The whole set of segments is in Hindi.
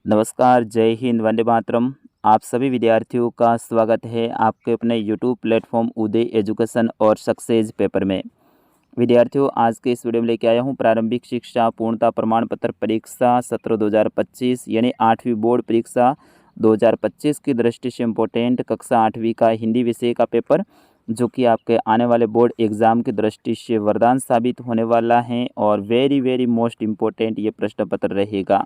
नमस्कार, जय हिंद, वंदे मातरम। आप सभी विद्यार्थियों का स्वागत है आपके अपने यूट्यूब प्लेटफॉर्म उदय एजुकेशन और सक्सेस पेपर में। विद्यार्थियों, आज के इस वीडियो में लेके आया हूँ प्रारंभिक शिक्षा पूर्णता प्रमाण पत्र परीक्षा सत्र 2025 यानी 8वीं बोर्ड परीक्षा 2025 की दृष्टि से इम्पोर्टेंट कक्षा 8वीं का हिंदी विषय का पेपर, जो कि आपके आने वाले बोर्ड एग्ज़ाम की दृष्टि से वरदान साबित होने वाला है और वेरी मोस्ट इम्पोर्टेंट ये प्रश्न पत्र रहेगा।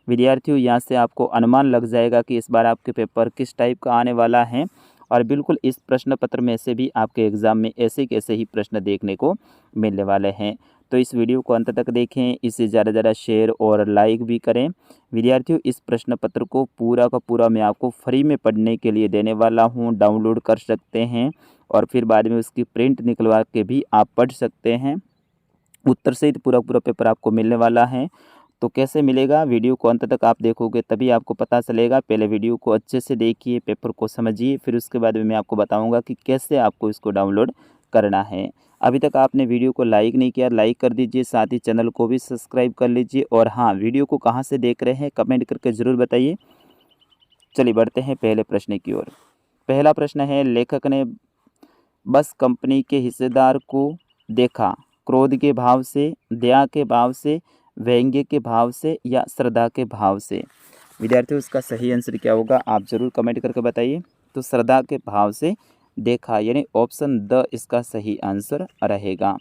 विद्यार्थियों, यहाँ से आपको अनुमान लग जाएगा कि इस बार आपके पेपर किस टाइप का आने वाला है और बिल्कुल इस प्रश्न पत्र में से भी आपके एग्ज़ाम में ऐसे कैसे ही प्रश्न देखने को मिलने वाले हैं। तो इस वीडियो को अंत तक देखें, इसे ज़्यादा शेयर और लाइक भी करें। विद्यार्थियों, इस प्रश्न पत्र को पूरा का पूरा मैं आपको फ्री में पढ़ने के लिए देने वाला हूँ। डाउनलोड कर सकते हैं और फिर बाद में उसकी प्रिंट निकलवा के भी आप पढ़ सकते हैं। उत्तर सहित पूरा पेपर आपको मिलने वाला है। तो कैसे मिलेगा, वीडियो को अंत तक आप देखोगे तभी आपको पता चलेगा। पहले वीडियो को अच्छे से देखिए, पेपर को समझिए, फिर उसके बाद में मैं आपको बताऊंगा कि कैसे आपको इसको डाउनलोड करना है। अभी तक आपने वीडियो को लाइक नहीं किया, लाइक कर दीजिए, साथ ही चैनल को भी सब्सक्राइब कर लीजिए। और हाँ, वीडियो को कहाँ से देख रहे हैं कमेंट करके ज़रूर बताइए। चलिए बढ़ते हैं पहले प्रश्न की ओर। पहला प्रश्न है, लेखक ने बस कंपनी के हिस्सेदार को देखा क्रोध के भाव से, दया के भाव से, व्यंग्य के भाव से या श्रद्धा के भाव से। विद्यार्थियों, इसका सही आंसर क्या होगा आप ज़रूर कमेंट करके बताइए। तो श्रद्धा के भाव से देखा यानी ऑप्शन द इसका सही आंसर रहेगा।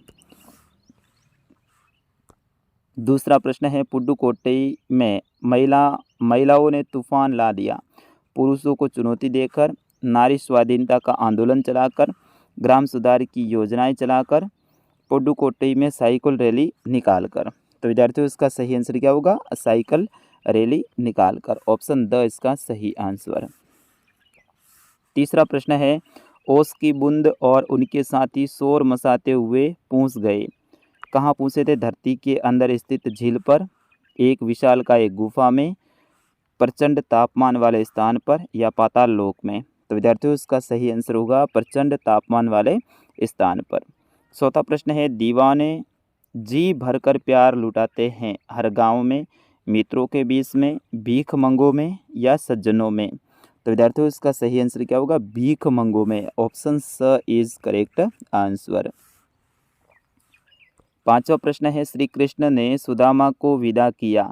दूसरा प्रश्न है, पुडुकोट्टई में महिलाओं ने तूफान ला दिया। पुरुषों को चुनौती देकर, नारी स्वाधीनता का आंदोलन चलाकर, ग्राम सुधार की योजनाएं चलाकर, पुडुकोट्टई में साइकिल रैली निकालकर। तो विद्यार्थियों, इसका सही आंसर क्या होगा, साइकिल रैली निकालकर। ऑप्शन द इसका सही आंसर। तीसरा प्रश्न है, ओस की बूंद और उनके साथी शोर मचाते हुए पहुंच गए। कहाँ पहुँचे थे? धरती के अंदर स्थित झील पर, एक विशालकाय गुफा में, प्रचंड तापमान वाले स्थान पर या पाताल लोक में। तो विद्यार्थियों, इसका सही आंसर होगा प्रचंड तापमान वाले स्थान पर। चौथा प्रश्न है, दीवाने जी भरकर प्यार लुटाते हैं हर गांव में, मित्रों के बीच में, भीख मंगों में या सज्जनों में। तो विद्यार्थियों, इसका सही आंसर क्या होगा, भीख मंगों में। ऑप्शन स इज करेक्ट आंसर। पांचवा प्रश्न है, श्री कृष्ण ने सुदामा को विदा किया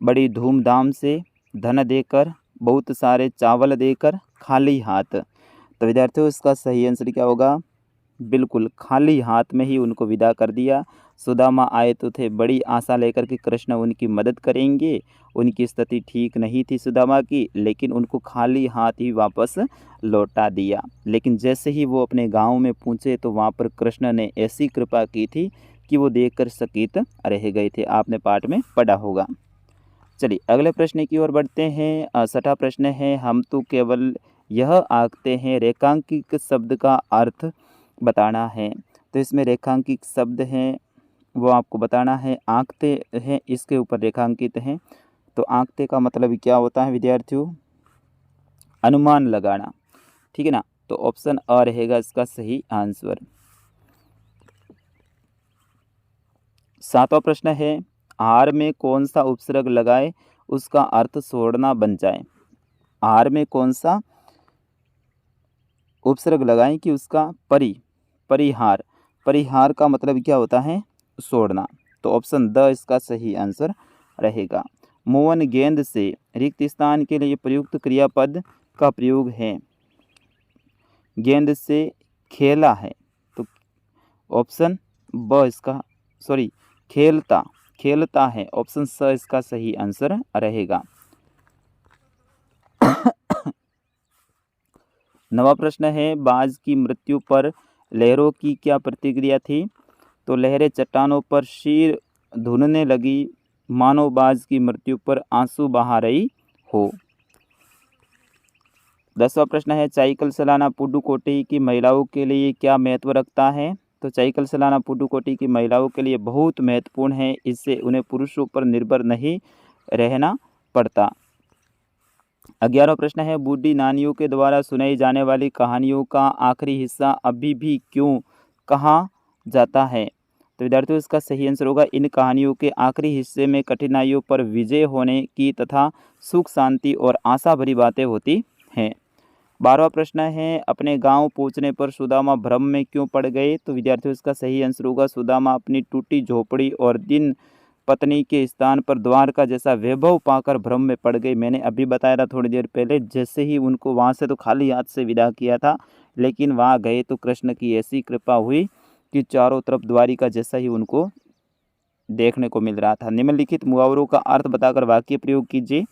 बड़ी धूमधाम से, धन देकर, बहुत सारे चावल देकर, खाली हाथ। तो विद्यार्थियों, इसका सही आंसर क्या होगा, बिल्कुल खाली हाथ में ही उनको विदा कर दिया। सुदामा आए तो थे बड़ी आशा लेकर कि कृष्ण उनकी मदद करेंगे, उनकी स्थिति ठीक नहीं थी सुदामा की, लेकिन उनको खाली हाथ ही वापस लौटा दिया। लेकिन जैसे ही वो अपने गांव में पहुँचे तो वहाँ पर कृष्ण ने ऐसी कृपा की थी कि वो देखकर चकित रह गए थे। आपने पाठ में पढ़ा होगा। चलिए अगले प्रश्न की ओर बढ़ते हैं। छठा प्रश्न है, हम तो केवल यह आंकते हैं, रेखांकित शब्द का अर्थ बताना है। तो इसमें रेखांकित शब्द हैं वो आपको बताना है। आंकते हैं इसके ऊपर रेखांकित हैं। तो आंकते का मतलब क्या होता है विद्यार्थियों, अनुमान लगाना, ठीक है ना। तो ऑप्शन अ रहेगा इसका सही आंसर। सातवां प्रश्न है, आहार में कौन सा उपसर्ग लगाए उसका अर्थ छोड़ना बन जाए। आहार में कौन सा उपसर्ग लगाएं कि उसका परिहार का मतलब क्या होता है, छोड़ना। तो ऑप्शन द इसका सही आंसर रहेगा। मोहन गेंद से रिक्त स्थान के लिए प्रयुक्त क्रियापद का प्रयोग है। गेंद से खेला है, तो ऑप्शन ब इसका खेलता है। ऑप्शन स इसका सही आंसर रहेगा। नवा प्रश्न है, बाज की मृत्यु पर लहरों की क्या प्रतिक्रिया थी। तो लहरें चट्टानों पर सिर धुनने लगी, मानो बाज की मृत्यु पर आंसू बहा रही हो। 10वां प्रश्न है, साइकिल चलाना पुडुकोट्टई की महिलाओं के लिए क्या महत्व रखता है। तो साइकिल चलाना पुडुकोट्टई की महिलाओं के लिए बहुत महत्वपूर्ण है। इससे उन्हें पुरुषों पर निर्भर नहीं रहना पड़ता। 11वां प्रश्न है, बूढ़ी नानियों के द्वारा सुनाई जाने वाली कहानियों का आखिरी हिस्सा अभी भी क्यों कहा जाता है। तो विद्यार्थियों इसका सही आंसर होगा इन कहानियों के आखिरी हिस्से में कठिनाइयों पर विजय होने की तथा सुख शांति और आशा भरी बातें होती हैं। 12वां प्रश्न है अपने गांव पहुंचने पर सुदामा भ्रम में क्यों पड़ गए। तो विद्यार्थियों इसका सही आंसर होगा सुदामा अपनी टूटी झोपड़ी और दिन पत्नी के स्थान पर द्वारका जैसा वैभव पाकर भ्रम में पड़ गई। मैंने अभी बताया था थोड़ी देर पहले, जैसे ही उनको वहाँ से तो खाली हाथ से विदा किया था, लेकिन वहाँ गए तो कृष्ण की ऐसी कृपा हुई कि चारों तरफ द्वारिका जैसा ही उनको देखने को मिल रहा था। निम्नलिखित मुहावरों का अर्थ बताकर वाक्य प्रयोग कीजिए।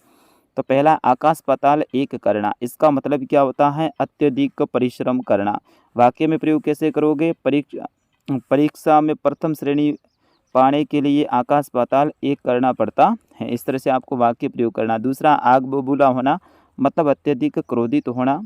तो पहला आकाश पाताल एक करना, इसका मतलब क्या होता है अत्यधिक परिश्रम करना। वाक्य में प्रयोग कैसे करोगे, परीक्षा में प्रथम श्रेणी पाने के लिए आकाश पाताल एक करना पड़ता है, इस तरह से आपको वाक्य प्रयोग करना। दूसरा आग बबूला होना, मतलब अत्यधिक क्रोधित होना।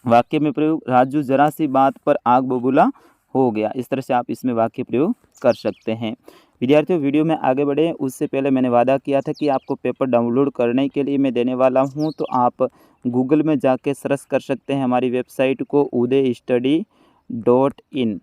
वाक्य में प्रयोग राजू जरा सी बात पर आग बबूला हो गया, इस तरह से आप इसमें वाक्य प्रयोग कर सकते हैं। विद्यार्थियों वीडियो में आगे बढ़े उससे पहले मैंने वादा किया था कि आपको पेपर डाउनलोड करने के लिए मैं देने वाला हूं, तो आप गूगल में जाके सर्च कर सकते हैं हमारी वेबसाइट को uday.study.in।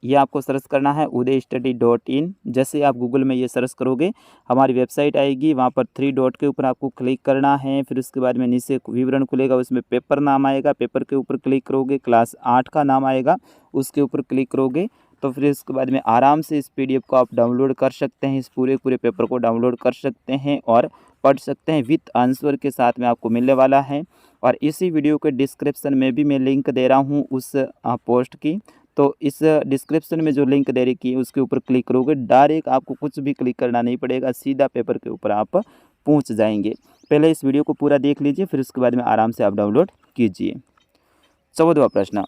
ये आपको सर्च करना है uday.study.in। जैसे आप गूगल में ये सर्च करोगे हमारी वेबसाइट आएगी, वहाँ पर 3 डॉट के ऊपर आपको क्लिक करना है। फिर उसके बाद में नीचे विवरण खुलेगा, उसमें पेपर नाम आएगा, पेपर के ऊपर क्लिक करोगे, क्लास 8 का नाम आएगा, उसके ऊपर क्लिक करोगे तो फिर इसके बाद में आराम से इस PDF को आप डाउनलोड कर सकते हैं। इस पूरे पेपर को डाउनलोड कर सकते हैं और पढ़ सकते हैं, विथ आंसर के साथ में आपको मिलने वाला है। और इसी वीडियो के डिस्क्रिप्शन में भी मैं लिंक दे रहा हूँ उस पोस्ट की, तो इस डिस्क्रिप्शन में जो लिंक दे रखी है उसके ऊपर क्लिक करोगे, डायरेक्ट आपको कुछ भी क्लिक करना नहीं पड़ेगा, सीधा पेपर के ऊपर आप पहुँच जाएंगे। पहले इस वीडियो को पूरा देख लीजिए, फिर उसके बाद में आराम से आप डाउनलोड कीजिए। 14वां प्रश्न,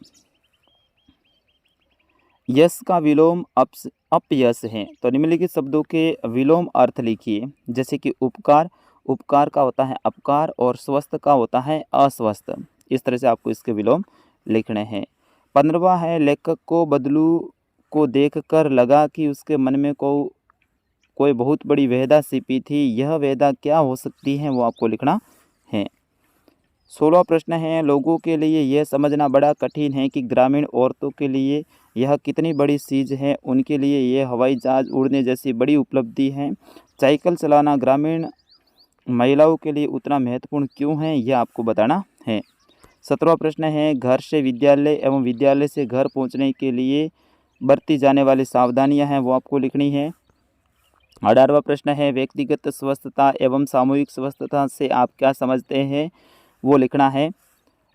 यश का विलोम अपयश है। तो निम्नलिखित शब्दों के विलोम अर्थ लिखिए। जैसे कि उपकार, उपकार का होता है अपकार, और स्वस्थ का होता है अस्वस्थ। इस तरह से आपको इसके विलोम लिखने हैं। 15वां है लेखक को बदलू को देखकर लगा कि उसके मन में कोई बहुत बड़ी वेदा छिपी थी। यह वेदा क्या हो सकती है, वो आपको लिखना है। 16वां प्रश्न है लोगों के लिए यह समझना बड़ा कठिन है कि ग्रामीण औरतों के लिए यह कितनी बड़ी चीज़ है। उनके लिए यह हवाई जहाज़ उड़ने जैसी बड़ी उपलब्धि है। साइकिल चलाना ग्रामीण महिलाओं के लिए उतना महत्वपूर्ण क्यों है, यह आपको बताना है। 17वां प्रश्न है घर से विद्यालय एवं विद्यालय से घर पहुंचने के लिए बरती जाने वाली सावधानियां हैं, वो आपको लिखनी है। 18वां प्रश्न है व्यक्तिगत स्वस्थता एवं सामूहिक स्वस्थता से आप क्या समझते हैं, वो लिखना है।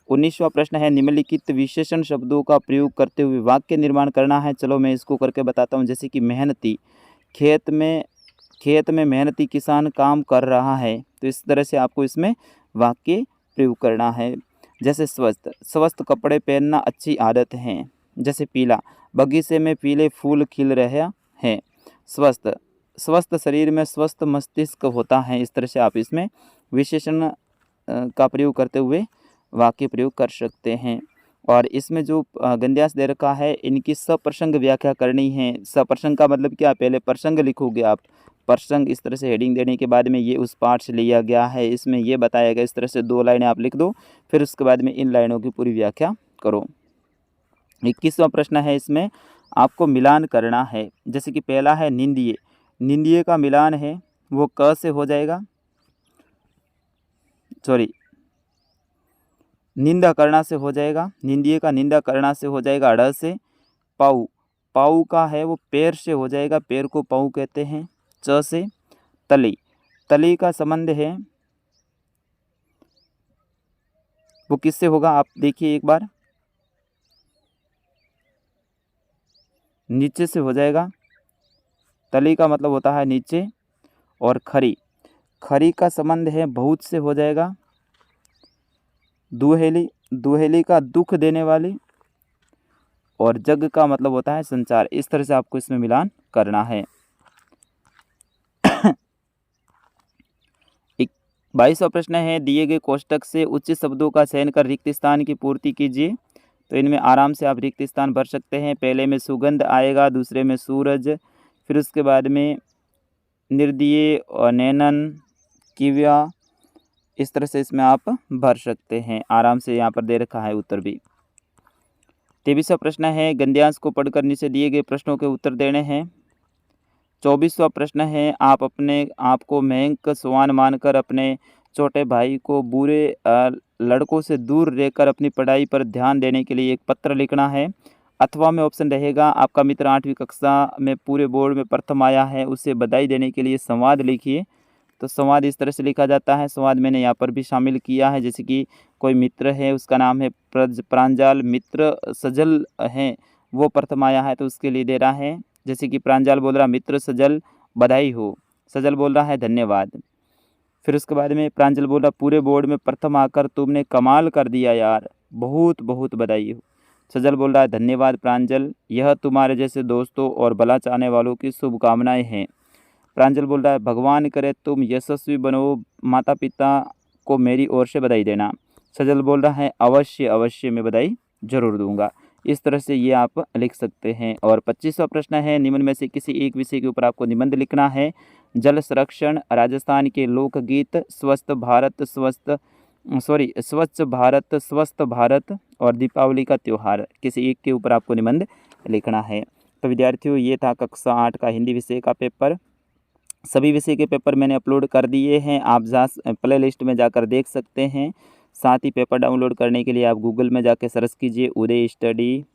19वां प्रश्न है निम्नलिखित विशेषण शब्दों का प्रयोग करते हुए वाक्य निर्माण करना है। चलो मैं इसको करके बताता हूँ। जैसे कि मेहनती, खेत में मेहनती किसान काम कर रहा है, तो इस तरह से आपको इसमें वाक्य प्रयोग करना है। जैसे स्वस्थ कपड़े पहनना अच्छी आदत है। जैसे पीला, बगीचे में पीले फूल खिल रहे हैं। स्वस्थ शरीर में स्वस्थ मस्तिष्क होता है। इस तरह से आप इसमें विशेषण का प्रयोग करते हुए वाक्य प्रयोग कर सकते हैं। और इसमें जो गंध्यास दे रखा है इनकी सप्रसंग व्याख्या करनी है। सप्रसंग का मतलब क्या, पहले प्रसंग लिखोगे आप, प्रसंग इस तरह से हेडिंग देने के बाद में ये उस पाठ से लिया गया है, इसमें ये बताया गया, इस तरह से 2 लाइनें आप लिख दो, फिर उसके बाद में इन लाइनों की पूरी व्याख्या करो। 21वां प्रश्न है इसमें आपको मिलान करना है। जैसे कि पहला है निंदिए, निंदिए का मिलान है वो क से हो जाएगा, निंदा करना से हो जाएगा, निंदिए का निंदा करना से हो जाएगा अड़ से। पाऊ, पाऊ का है वो पैर से हो जाएगा, पैर को पाऊ कहते हैं, च से। तली, तली का संबंध है वो किससे होगा, आप देखिए एक बार, नीचे से हो जाएगा, तली का मतलब होता है नीचे। और खरी, खरी का संबंध है बहुत से हो जाएगा। दुहेली, दुहेली का दुख देने वाली। और जग का मतलब होता है संचार। इस तरह से आपको इसमें मिलान करना है। 22वां प्रश्न है दिए गए कोष्टक से उचित शब्दों का चयन कर रिक्त स्थान की पूर्ति कीजिए। तो इनमें आराम से आप रिक्त स्थान भर सकते हैं। पहले में सुगंध आएगा, दूसरे में सूरज, फिर उसके बाद में निर्दीय और नैनन, किव्या, इस तरह से इसमें आप भर सकते हैं। आराम से यहाँ पर दे रखा है उत्तर भी। 23वां प्रश्न है गद्यांश को पढ़कर नीचे दिए गए प्रश्नों के उत्तर देने हैं। 24वां प्रश्न है, आप अपने आप को महंग स्वान मानकर अपने छोटे भाई को बुरे लड़कों से दूर रहकर अपनी पढ़ाई पर ध्यान देने के लिए एक पत्र लिखना है। अथवा में ऑप्शन रहेगा, आपका मित्र 8वीं कक्षा में पूरे बोर्ड में प्रथम आया है, उसे बधाई देने के लिए संवाद लिखिए। तो संवाद इस तरह से लिखा जाता है। संवाद मैंने यहाँ पर भी शामिल किया है, जैसे कि कोई मित्र है, उसका नाम है प्रांजल, मित्र सजल है, वो प्रथम आया है तो उसके लिए दे रहा है। जैसे कि प्रांजल बोल रहा मित्र सजल बधाई हो, सजल बोल रहा है धन्यवाद। फिर उसके बाद में प्रांजल बोल रहा पूरे बोर्ड में प्रथम आकर तुमने कमाल कर दिया यार, बहुत बहुत बधाई हो। सजल बोल रहा है धन्यवाद प्रांजल, यह तुम्हारे जैसे दोस्तों और भला चाहने वालों की शुभकामनाएं हैं। प्रांजल बोल रहा है भगवान करे तुम यशस्वी बनो, माता पिता को मेरी ओर से बधाई देना। सजल बोल रहा है अवश्य अवश्य मैं बधाई जरूर दूंगा। इस तरह से ये आप लिख सकते हैं। और 25वां प्रश्न है, निम्न में से किसी एक विषय के ऊपर आपको निबंध लिखना है। जल संरक्षण, राजस्थान के लोकगीत, स्वच्छ भारत स्वस्थ भारत और दीपावली का त्यौहार, किसी एक के ऊपर आपको निबंध लिखना है। तो विद्यार्थियों, ये था कक्षा 8 का हिंदी विषय का पेपर। सभी विषय के पेपर मैंने अपलोड कर दिए हैं, आप प्ले लिस्ट में जाकर देख सकते हैं। साथ ही पेपर डाउनलोड करने के लिए आप गूगल में जाकर सर्च कीजिए उदय स्टडी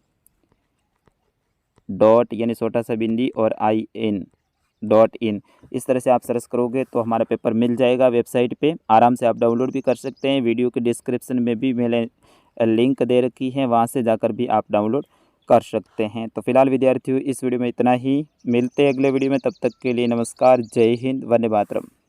डॉट यानी छोटा सा बिंदी और IN.in। इस तरह से आप सर्च करोगे तो हमारा पेपर मिल जाएगा वेबसाइट पे, आराम से आप डाउनलोड भी कर सकते हैं। वीडियो के डिस्क्रिप्शन में भी मैंने लिंक दे रखी है, वहाँ से जाकर भी आप डाउनलोड कर सकते हैं। तो फिलहाल विद्यार्थियों, इस वीडियो में इतना ही, मिलते हैं अगले वीडियो में, तब तक के लिए नमस्कार, जय हिंद, वंदे मातरम।